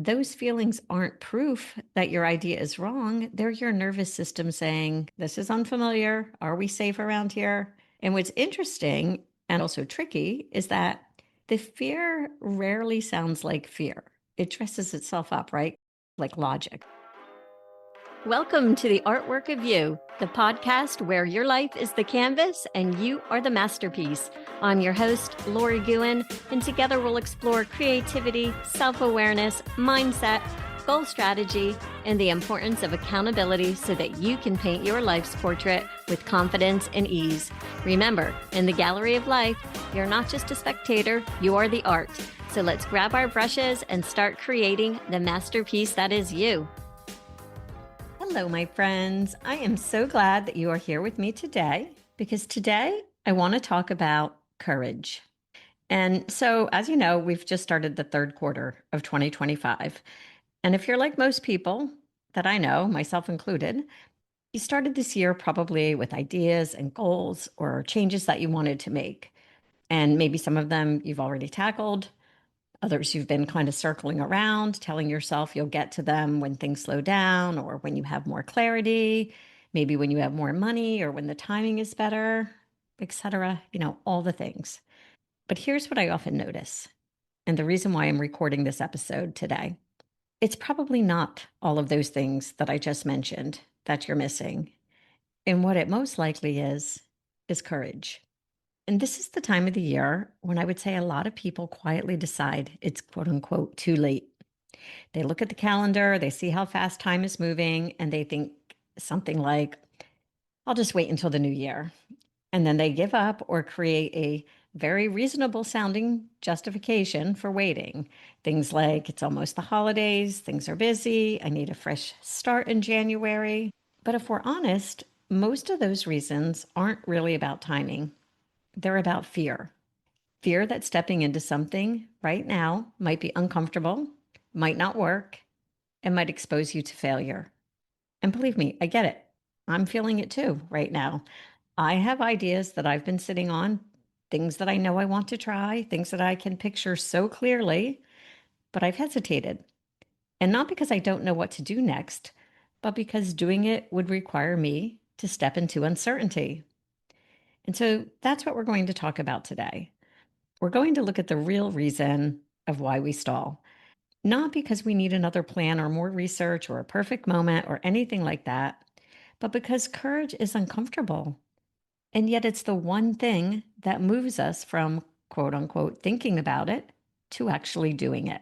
those feelings aren't proof that your idea is wrong. They're your nervous system saying, this is unfamiliar. Are we safe around here? And what's interesting and also tricky is that the fear rarely sounds like fear. It dresses itself up, right? Like logic. Welcome to the Artwork of You, the podcast where your life is the canvas and you are the masterpiece. I'm your host, Lori Gouhin, and together we'll explore creativity, self-awareness, mindset, goal strategy, and the importance of accountability so that you can paint your life's portrait with confidence and ease. Remember, in the gallery of life, you're not just a spectator, you are the art. So let's grab our brushes and start creating the masterpiece that is you. Hello, my friends. I am so glad that you are here with me today because today I want to talk about courage. And so, as you know, we've just started the third quarter of 2025. And if you're like most people that I know, myself included, you started this year probably with ideas and goals or changes that you wanted to make. And maybe some of them you've already tackled. Others you've been kind of circling around, telling yourself you'll get to them when things slow down or when you have more clarity, maybe when you have more money or when the timing is better, etc. All the things. But here's what I often notice, and the reason why I'm recording this episode today. It's probably not all of those things that I just mentioned that you're missing. And what it most likely is courage. And this is the time of the year when I would say a lot of people quietly decide it's quote unquote too late. They look at the calendar, they see how fast time is moving, and they think something like, I'll just wait until the new year. And then they give up or create a very reasonable sounding justification for waiting. Things like, it's almost the holidays, things are busy, I need a fresh start in January. But if we're honest, most of those reasons aren't really about timing. They're about fear. Fear that stepping into something right now might be uncomfortable, might not work, and might expose you to failure. And believe me, I get it. I'm feeling it too right now. I have ideas that I've been sitting on, things that I know I want to try, things that I can picture so clearly, but I've hesitated. And not because I don't know what to do next, but because doing it would require me to step into uncertainty. And so that's what we're going to talk about today. We're going to look at the real reason of why we stall. Not because we need another plan or more research or a perfect moment or anything like that, but because courage is uncomfortable. And yet it's the one thing that moves us from quote unquote thinking about it to actually doing it.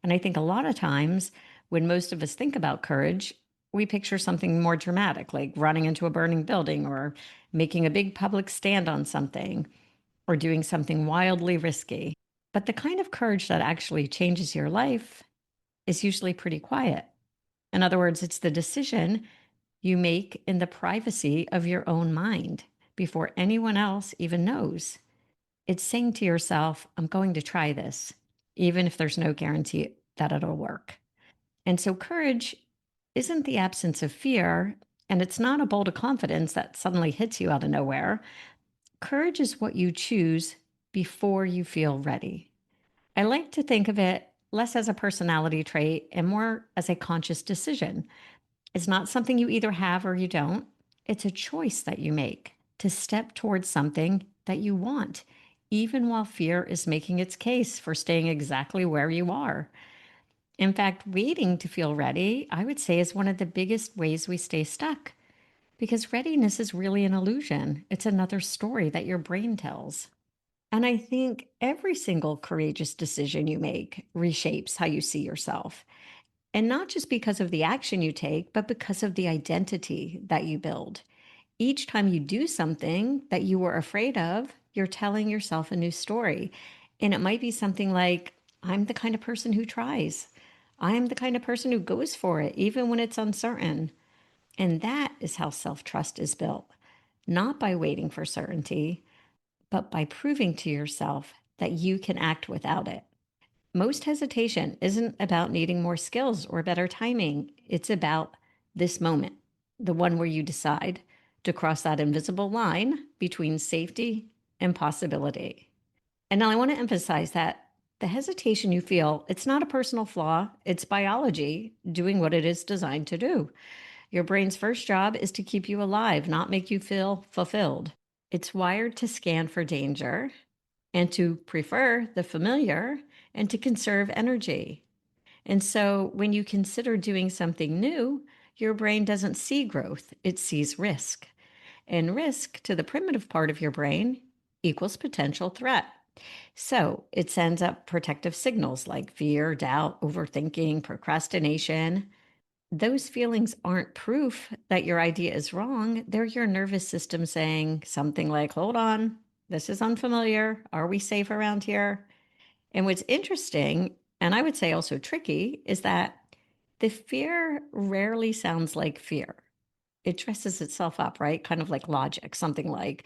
And I think a lot of times when most of us think about courage, we picture something more dramatic, like running into a burning building or making a big public stand on something or doing something wildly risky. But the kind of courage that actually changes your life is usually pretty quiet. In other words, it's the decision you make in the privacy of your own mind before anyone else even knows. It's saying to yourself, I'm going to try this, even if there's no guarantee that it'll work. And so courage isn't the absence of fear, and it's not a bolt of confidence that suddenly hits you out of nowhere. Courage is what you choose before you feel ready. I like to think of it less as a personality trait and more as a conscious decision. It's not something you either have or you don't. It's a choice that you make to step towards something that you want, even while fear is making its case for staying exactly where you are. In fact, waiting to feel ready, I would say, is one of the biggest ways we stay stuck because readiness is really an illusion. It's another story that your brain tells. And I think every single courageous decision you make reshapes how you see yourself. And not just because of the action you take, but because of the identity that you build. Each time you do something that you were afraid of, you're telling yourself a new story. And it might be something like, I'm the kind of person who tries. I'm the kind of person who goes for it, even when it's uncertain. And that is how self-trust is built, not by waiting for certainty, but by proving to yourself that you can act without it. Most hesitation isn't about needing more skills or better timing. It's about this moment, the one where you decide to cross that invisible line between safety and possibility. And now I want to emphasize that The hesitation you feel, it's not a personal flaw, it's biology doing what it is designed to do. Your brain's first job is to keep you alive, not make you feel fulfilled. It's wired to scan for danger and to prefer the familiar and to conserve energy. And so when you consider doing something new, your brain doesn't see growth, it sees risk. And risk to the primitive part of your brain equals potential threat. So it sends up protective signals like fear, doubt, overthinking, procrastination. Those feelings aren't proof that your idea is wrong. They're your nervous system saying something like, hold on, this is unfamiliar. Are we safe around here? And what's interesting, and I would say also tricky, is that the fear rarely sounds like fear. It dresses itself up, right? Kind of like logic, something like,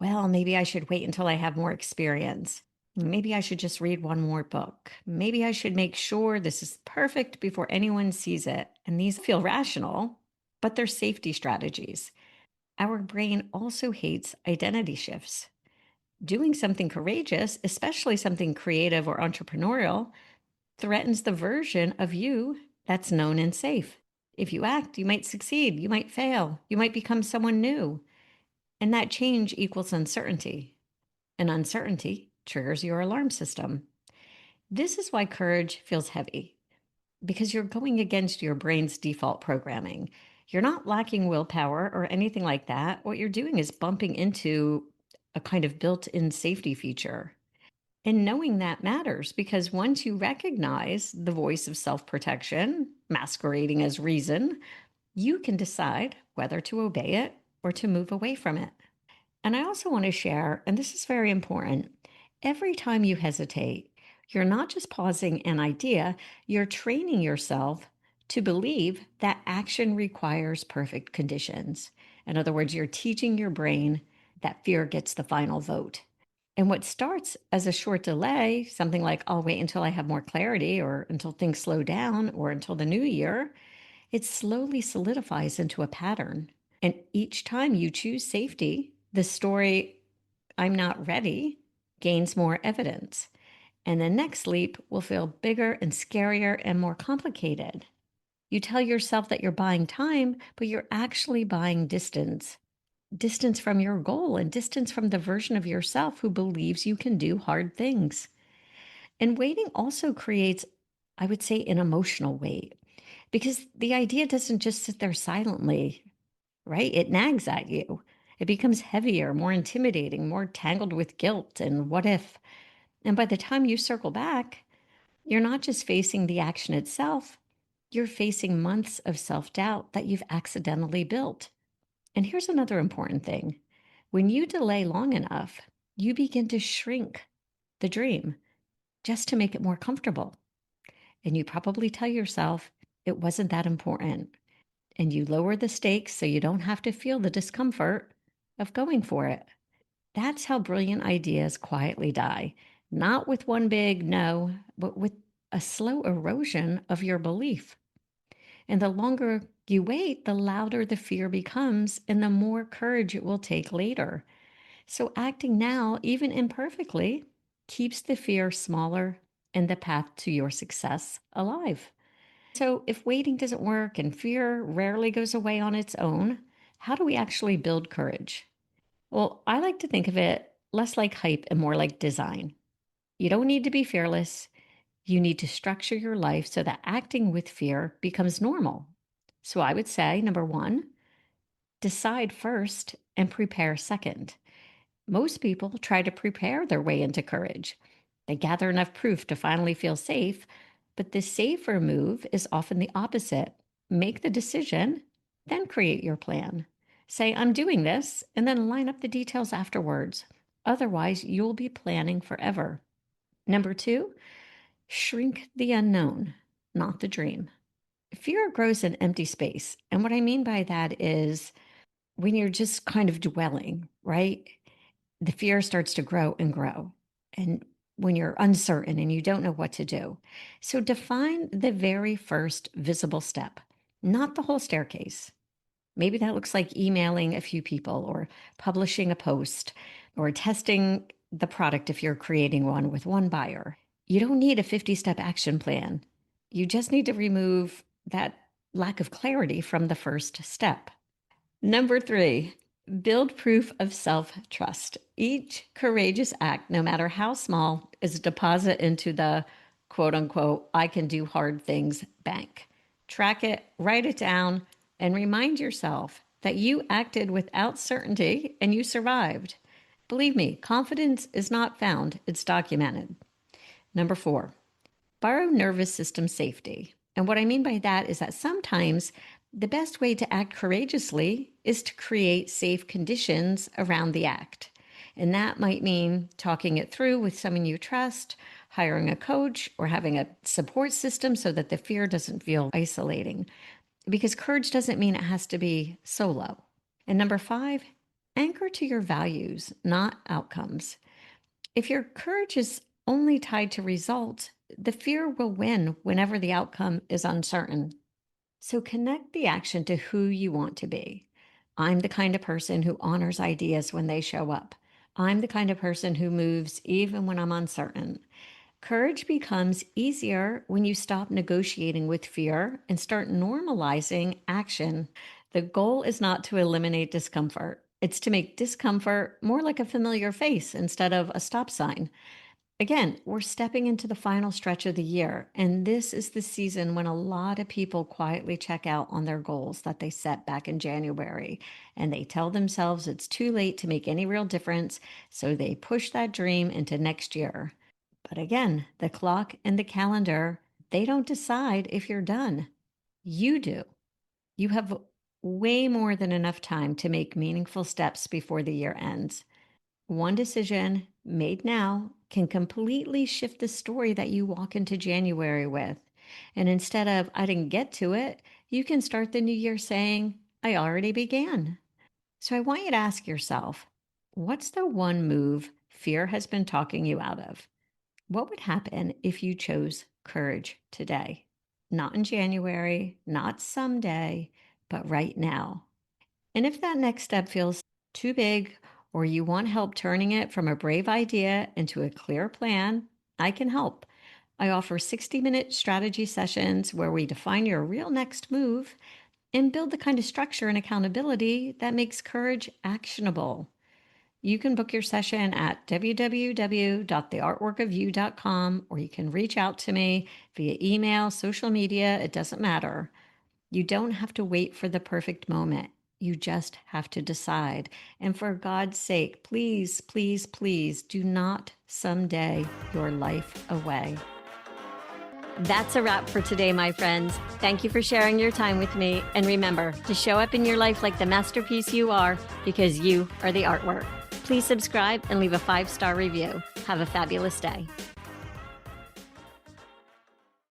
well, maybe I should wait until I have more experience. Maybe I should just read one more book. Maybe I should make sure this is perfect before anyone sees it. And these feel rational, but they're safety strategies. Our brain also hates identity shifts. Doing something courageous, especially something creative or entrepreneurial, threatens the version of you that's known and safe. If you act, you might succeed, you might fail, you might become someone new. And that change equals uncertainty. And uncertainty triggers your alarm system. This is why courage feels heavy, because you're going against your brain's default programming. You're not lacking willpower or anything like that. What you're doing is bumping into a kind of built in safety feature. And knowing that matters because once you recognize the voice of self protection masquerading as reason, you can decide whether to obey it or to move away from it. And I also want to share, and this is very important, every time you hesitate, you're not just pausing an idea, you're training yourself to believe that action requires perfect conditions. In other words, you're teaching your brain that fear gets the final vote. And what starts as a short delay, something like, I'll wait until I have more clarity or until things slow down or until the new year, it slowly solidifies into a pattern. And each time you choose safety, the story, I'm not ready, gains more evidence. And the next leap will feel bigger and scarier and more complicated. You tell yourself that you're buying time, but you're actually buying distance. Distance from your goal and distance from the version of yourself who believes you can do hard things. And waiting also creates, I would say, an emotional weight because the idea doesn't just sit there silently, right? It nags at you. It becomes heavier, more intimidating, more tangled with guilt and what if. And by the time you circle back, you're not just facing the action itself, you're facing months of self doubt that you've accidentally built. And here's another important thing when you delay long enough, you begin to shrink the dream just to make it more comfortable. And you probably tell yourself it wasn't that important. And you lower the stakes so you don't have to feel the discomfort of going for it. That's how brilliant ideas quietly die, not with one big no, but with a slow erosion of your belief. And the longer you wait, the louder the fear becomes and the more courage it will take later. So acting now, even imperfectly, keeps the fear smaller and the path to your success alive. So, if waiting doesn't work and fear rarely goes away on its own, how do we actually build courage? Well, I like to think of it less like hype and more like design. You don't need to be fearless. You need to structure your life so that acting with fear becomes normal. So, I would say number one, decide first and prepare second. Most people try to prepare their way into courage. They gather enough proof to finally feel safe, but the safer move is often the opposite. Make the decision, then create your plan. Say, I'm doing this, and then line up the details afterwards. Otherwise, you'll be planning forever. Number two, shrink the unknown, not the dream. Fear grows in empty space. And what I mean by that is when you're just kind of dwelling, right? The fear starts to grow and grow. And when you're uncertain and you don't know what to do. So define the very first visible step, not the whole staircase. Maybe that looks like emailing a few people or publishing a post or testing the product if you're creating one with one buyer. You don't need a 50-step action plan. You just need to remove that lack of clarity from the first step. Number 3, build proof of self-trust. Each courageous act, no matter how small, is a deposit into the quote unquote, I can do hard things bank. Track it, write it down, and remind yourself that you acted without certainty and you survived. Believe me, confidence is not found, it's documented. Number 4, borrow nervous system safety. And what I mean by that is that sometimes the best way to act courageously is to create safe conditions around the act. And that might mean talking it through with someone you trust, hiring a coach, or having a support system so that the fear doesn't feel isolating. Because courage doesn't mean it has to be solo. And number 5, anchor to your values, not outcomes. If your courage is only tied to results, the fear will win whenever the outcome is uncertain. So connect the action to who you want to be. I'm the kind of person who honors ideas when they show up. I'm the kind of person who moves even when I'm uncertain. Courage becomes easier when you stop negotiating with fear and start normalizing action. The goal is not to eliminate discomfort. It's to make discomfort more like a familiar face instead of a stop sign. Again, we're stepping into the final stretch of the year, and this is the season when a lot of people quietly check out on their goals that they set back in January, and they tell themselves it's too late to make any real difference, so they push that dream into next year. But again, the clock and the calendar, they don't decide if you're done. You do. You have way more than enough time to make meaningful steps before the year ends. One decision made now can completely shift the story that you walk into January with. And instead of, I didn't get to it, you can start the new year saying, I already began. So I want you to ask yourself, what's the one move fear has been talking you out of? What would happen if you chose courage today? Not in January, not someday, but right now. And if that next step feels too big or you want help turning it from a brave idea into a clear plan, I can help. I offer 60-minute strategy sessions where we define your real next move and build the kind of structure and accountability that makes courage actionable. You can book your session at www.theartworkofyou.com, or you can reach out to me via email, social media, it doesn't matter. You don't have to wait for the perfect moment. You just have to decide. And for God's sake, please, please, please do not someday your life away. That's a wrap for today, my friends. Thank you for sharing your time with me. And remember to show up in your life like the masterpiece you are, because you are the artwork. Please subscribe and leave a 5-star review. Have a fabulous day.